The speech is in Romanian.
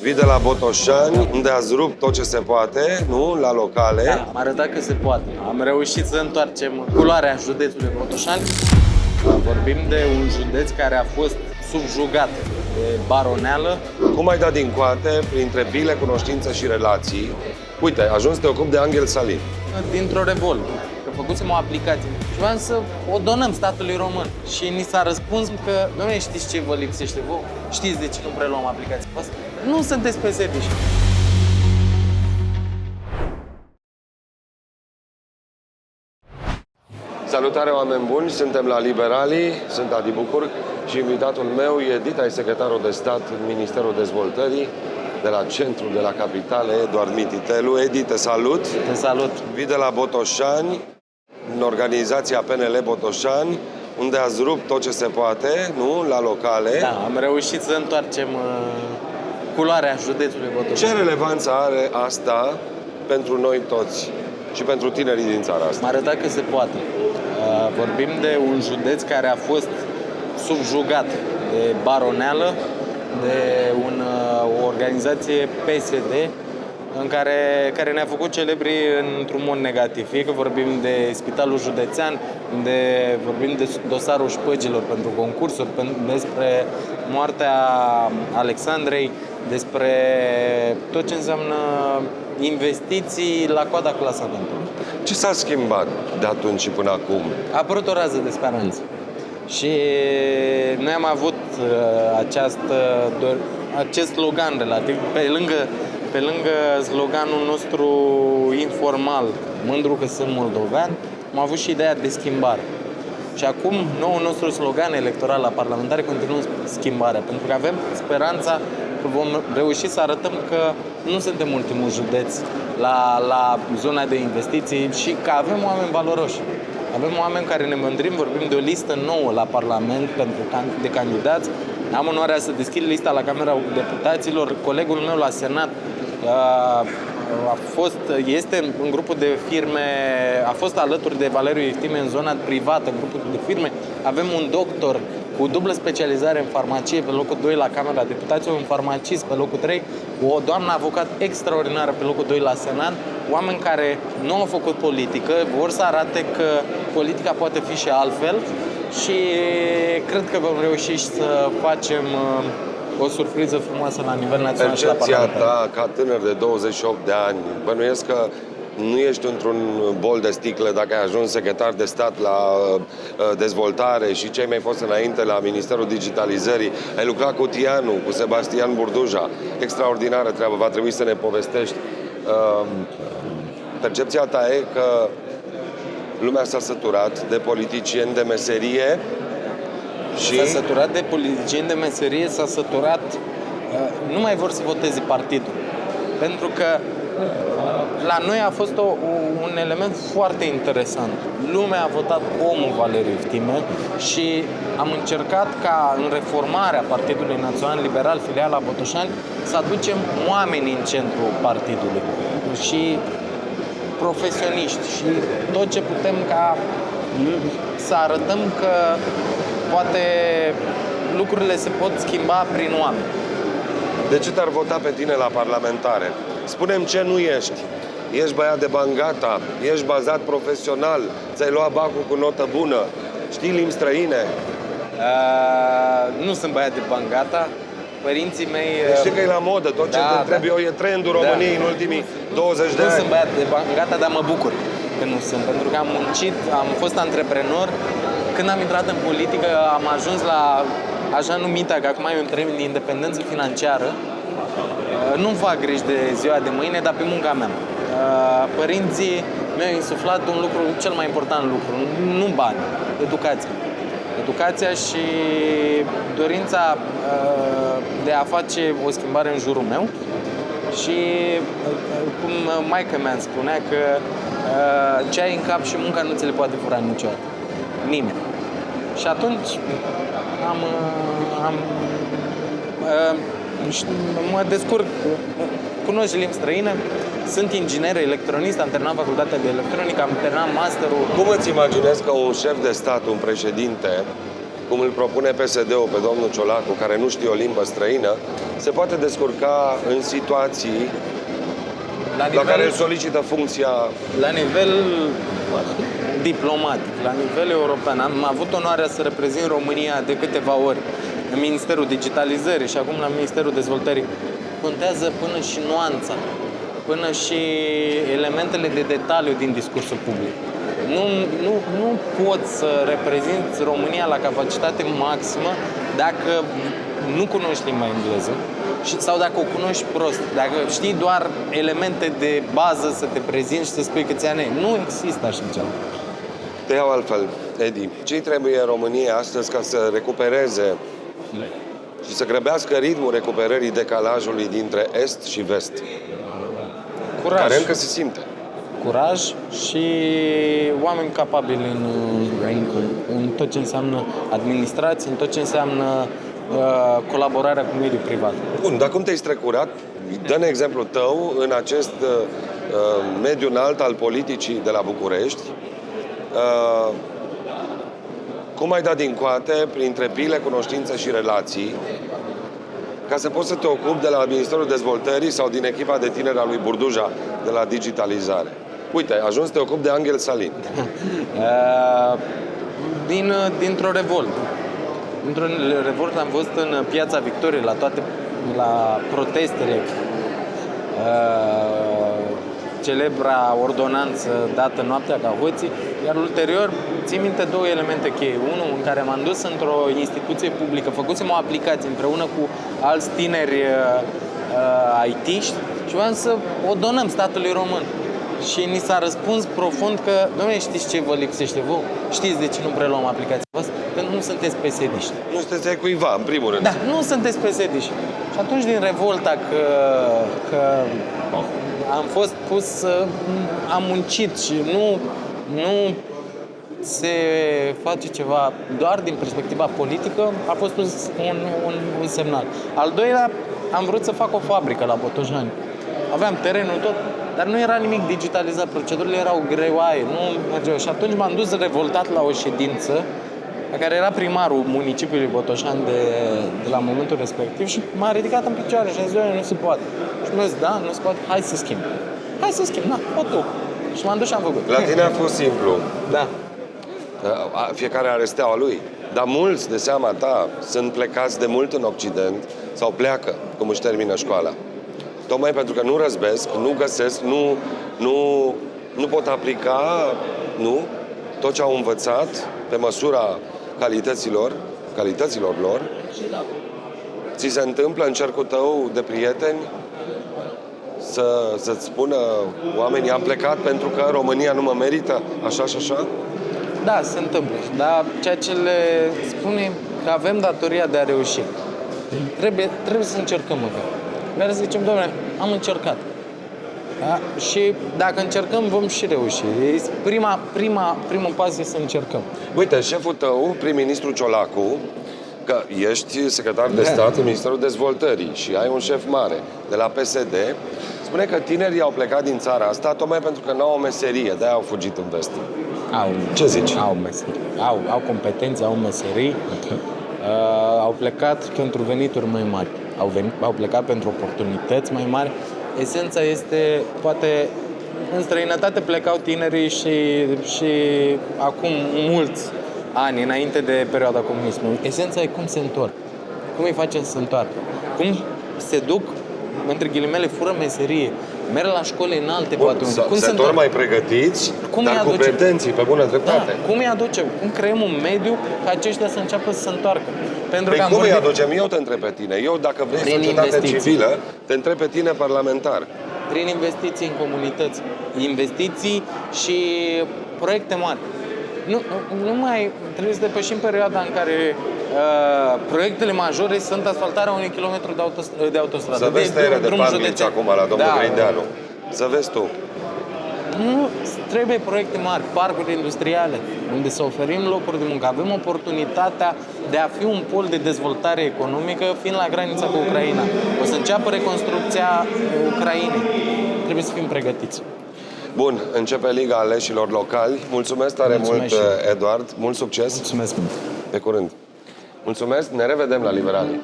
Vii de la Botoșani, unde ați rupt tot ce se poate, nu? La locale. Da, am arătat că se poate. Am reușit să întoarcem culoarea județului Botoșani. Vorbim de un județ care a fost subjugat de baroneală. Cum ai dat din coate, printre pile, cunoștință și relații? Uite, ai ajuns să te ocupi de Angel Salin. Dintr-o revoltă, că făcusem o aplicație și vreau să o donăm statului român. Și ni s-a răspuns că, dom'le, știți ce vă lipsește vouă? Știți de ce nu preluăm aplicația asta? Nu sunteți pe serviciu. Salutare, oameni buni! Suntem la Liberalii, sunt Adi Bucur și invitatul meu e Dita, secretarul de stat în Ministerul Dezvoltării de la centru, de la capitală, Eduard Mititelu. Edi, te salut! Te salut! Vii de la Botoșani, în organizația PNL Botoșani, unde ați rupt tot ce se poate, nu? La locale. Da, am reușit să întoarcem culoarea județului Botoșani. Ce relevanță are asta pentru noi toți și pentru tinerii din țara asta? Am arătat că se poate. Vorbim de un județ care a fost subjugat de baroneală, de o organizație PSD care ne-a făcut celebri într-un mod negativ. Fie că vorbim de Spitalul Județean, vorbim de dosarul șpăgilor pentru concursuri, despre moartea Alexandrei, despre tot ce înseamnă investiții la coada clasamentului. Ce s-a schimbat de atunci și până acum? A apărut o rază de speranță. Și noi am avut acest slogan relativ, pe lângă sloganul nostru informal, mândru că sunt moldovean, am avut și ideea de schimbare. Și acum, noul nostru slogan electoral la parlamentare continuă schimbarea, pentru că avem speranța că vom reuși să arătăm că nu suntem ultimul județ la zona de investiții și că avem oameni valoroși. Avem oameni care ne mândrim, vorbim de o listă nouă la Parlament de candidați. Am onoarea să deschid lista la Camera Deputaților. Colegul meu la Senat este în grupul de firme, a fost alături de Valeriu Ieftime în zona privată, în grupul de firme. Avem un doctor cu dublă specializare în farmacie pe locul 2 la Camera Deputaților, un farmacist pe locul 3, o doamnă avocat extraordinară pe locul 2 la Senat, oameni care nu au făcut politică, vor să arate că politica poate fi și altfel și cred că vom reuși să facem o surpriză frumoasă la nivel național și la Parlament. Percepția ta ca tânăr de 28 de ani, bănuiesc că nu ești într-un bol de sticlă dacă ai ajuns secretar de stat la dezvoltare și ce ai mai fost înainte la Ministerul Digitalizării. Ai lucrat cu Tianu, cu Sebastian Burduja. Extraordinară treabă, va trebui să ne povestești. Percepția ta e că lumea s-a săturat de politicieni de meserie și... S-a săturat de politicieni de meserie, s-a săturat... Nu mai vor să voteze partidul. Pentru că la noi a fost un element foarte interesant. Lumea a votat omul Valeriu Ieftime și am încercat ca în reformarea Partidului Național Liberal, filiala Botoșani, să aducem oamenii în centrul partidului și profesioniști și tot ce putem ca să arătăm că poate lucrurile se pot schimba prin oameni. De ce te-ar vota pe tine la parlamentare? Spune-mi ce nu ești. Ești băiat de bani gata, ești bazat profesional, ți-ai luat bacul cu notă bună, știi limbi străine? Nu sunt băiat de bani gata. Părinții mei... Știi că e la modă, tot ce te întreb eu e trendul României în ultimii 20 de ani. Nu sunt băiat de bani gata, dar mă bucur că nu sunt, pentru că am muncit, am fost antreprenor. Când am intrat în politică, am ajuns la așa numita, că acum e un termen de independență financiară. Nu-mi fac griji de ziua de mâine, dar pe munca mea. Părinții mi-au insuflat un lucru, cel mai important lucru, nu bani, educația. Educația și dorința de a face o schimbare în jurul meu. Și cum maică mea îmi spunea că ce ai în cap și munca nu ți le poate fura niciodată. Nimeni. Și atunci mă descurc, cunosc limbi străine, sunt inginer electronist, am terminat facultatea de electronică, am terminat masterul. Cum îți imaginezi că un șef de stat, un președinte, cum îl propune PSD-ul pe domnul Ciolacu, care nu știe o limbă străină, se poate descurca în situații la care îl solicită funcția. La nivel diplomatic, la nivel european, am avut onoarea să reprezint România de câteva ori în Ministerul Digitalizării și acum la Ministerul Dezvoltării. Contează până și nuanța, până și elementele de detaliu din discursul public. Nu poți să reprezinți România la capacitate maximă dacă nu cunoști limba engleză sau dacă o cunoști prost, dacă știi doar elemente de bază să te prezinți și să spui câți ani ai. Nu există așa ceva. Te iau altfel, Edi. Ce trebuie în România astăzi ca să recupereze și să grăbească ritmul recuperării decalajului dintre Est și Vest? Curaj. Care încă se simte. Curaj și oameni capabili în tot ce înseamnă administrație, în tot ce înseamnă colaborarea cu mediul privat. Bun, dar cum te-ai strecurat? Dă-ne exemplul tău în acest mediu înalt al politicii de la București. Cum ai dat din coate printre pile, cunoștințe și relații ca să poți să te ocupi de la Ministerul Dezvoltării sau din echipa de tineri a lui Burduja de la digitalizare? Uite, ai ajuns să te ocupi de Angel Salin. Dintr-o revoltă. Dintr-o revoltă am văzut în Piața Victoriei, la protestele, celebra ordonanță dată noaptea ca hoții, iar ulterior țin minte două elemente cheie. Unul în care m-am dus într-o instituție publică, făcusem o aplicație împreună cu alți tineri IT-ști și voiam să o donăm statului român. Și ni s-a răspuns profund că, dom'le, știți ce vă lipsește vouă? Știți de ce nu preluăm aplicația voastră? Că nu sunteți PSD-ști. Nu sunteți ai cuiva, în primul rând. Da, nu sunteți PSD-ști. Și atunci, din revolta că am fost pus, am muncit și nu se face ceva doar din perspectiva politică, a fost un semnal. Al doilea, am vrut să fac o fabrică la Botoșani. Aveam terenul tot, dar nu era nimic digitalizat, procedurile erau greoaie, nu mergeau. Și atunci m-am dus revoltat la o ședință la care era primarul municipiului Botoșani de la momentul respectiv și m-a ridicat în picioare și a zis, nu se poate. Și mi-a zis, da, nu se poate, hai să schimb. Hai să schimb, o tu. Și m-am dus și am făcut. La tine a fost simplu. Da. Fiecare are steaua lui. Dar mulți de seama ta sunt plecați de mult în Occident sau pleacă cum își termină școala. Tocmai pentru că nu răzbesc, nu găsesc, nu pot aplica, tot ce au învățat pe măsura calităților lor. Ți se întâmplă în cercul tău de prieteni să-ți spună oamenii, am plecat pentru că România nu mă merită, așa și așa? Da, se întâmplă. Dar ceea ce le spune că avem datoria de a reuși. Trebuie să încercăm măcar. Mereu să zicem, dom'le, am încercat. Da? Și dacă încercăm, vom și reuși. Primul pas este să încercăm. Uite, șeful tău, prim-ministru Ciolacu, că ești secretar de stat în Ministerul Dezvoltării și ai un șef mare de la PSD, spune că tinerii au plecat din țara asta tocmai pentru că nu au o meserie, de-aia au fugit în vest. Ce zici? Au meserii. Au competențe, au meserii. Au plecat pentru venituri mai mari. Au plecat pentru oportunități mai mari. Esența este, poate, în străinătate plecau tinerii și acum mulți ani, înainte de perioada comunismului. Esența e cum se întorc. Cum îi facem să se întoarcă. Cum se duc, între ghilimele, fură meserie. Merg la școli înalte, poate. Cum se întorc mai pregătiți, dar cu pretenții, pe bună dreptate. Da, cum îi aducem? Cum creăm un mediu ca aceștia să înceapă să se întoarcă? Pentru că cum îi aducem? Eu te întreb pe tine. Eu, dacă vrei societate civilă, te întreb pe tine parlamentar. Prin investiții în comunități. Investiții și proiecte mari. Nu mai trebuie să depășim perioada în care proiectele majore sunt asfaltarea unui kilometru de autostradă. Să vezi tăiere de parbrici acum la domnul Grindeanu. Să vezi tu. Nu trebuie proiecte mari, parcuri industriale, unde să oferim locuri de muncă. Avem oportunitatea de a fi un pol de dezvoltare economică, fiind la granița cu Ucraina. O să înceapă reconstrucția Ucrainei. Trebuie să fim pregătiți. Bun, începe Liga Aleșilor Locali. Mulțumesc tare mult, Eduard. Mult succes. Mulțumesc mult. Pe curând. Mulțumesc, ne revedem la Liberalii.